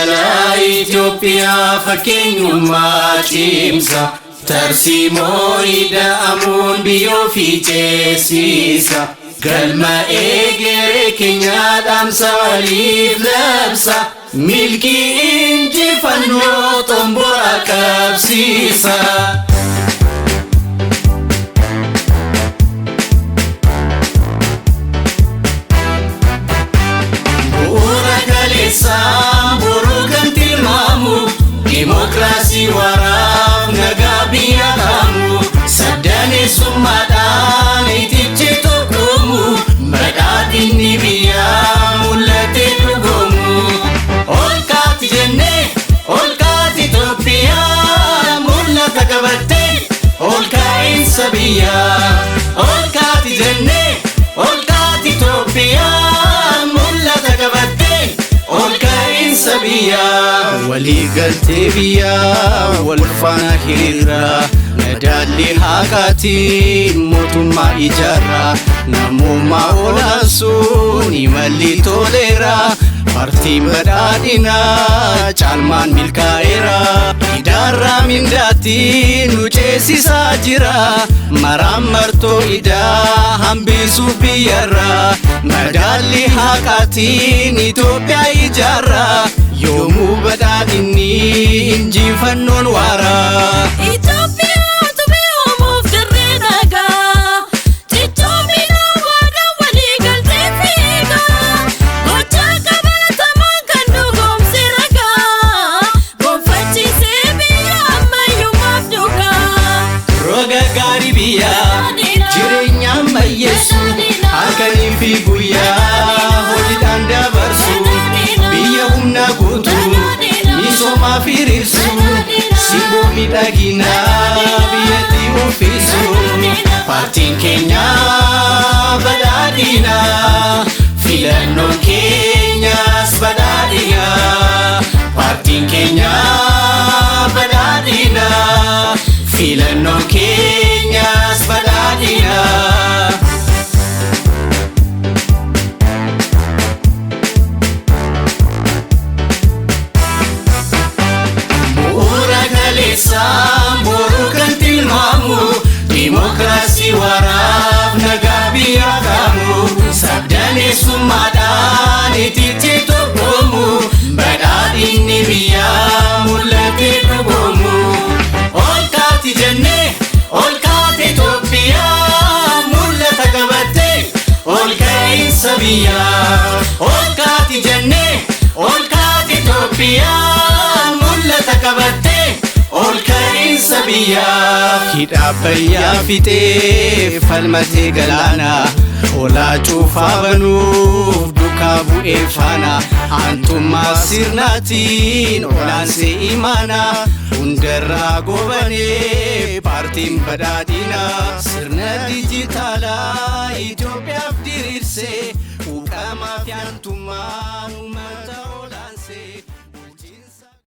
Galgala Itoophiyaa fakkeenyummaa cimsa tarsiimoo ida'amuun biyyoo fi ceesisa galma egeree keenya dhaamsa waliif labsa milkii injifannoo xomboora qabsiisa. Samburu ganti mamu demokrasi waraf nagabiya kamu sadane sumadan itiche tokumu madadini biya mulate tugomu olkati jenne olkati Ethiopia mulata kabate olkain sabiya olkati jenne olkati Ethiopia mulata kabate sabiya wali galte biya wal fana hira nadali hakati motuma ijara namuma olasuni mali tolera parti badadina chalman milkaera idara mindati nucesi sajira maramarto ida hambisu biyara madali hakati Ethiopia ijara yomu badadini injifannon wara Ethiopia to be home of the renaga Titomina wada wali galte figa gocha kabata maganu gom siraga gonfachi sebiya mayu mafduka roga garibiya jirenya mayesu akani fi guya holidan dabarsu biya humna gutu misoma firisu sibo midagina biyati ofisu partin Kenya badadina filannon Kenyas badadina partin Kenya badadina filannon Kenyas badadina Samburu ganti mamu demokrasi waraf nagabiya kamu sabdane sumadan itiche tokomu badadini biya mulate tugomu olkati jenne olkati Ethiopia mulata kabate olkain sabiya olkati jenne olkati Ethiopia mulata kabate olkain sabiya hidabaya fite falmate galana ola chufa banu dukabu efana antuma sirnatin olanse imana undera gobane partim badadina sirna digitala Ethiopia dirirse ukama fiantuma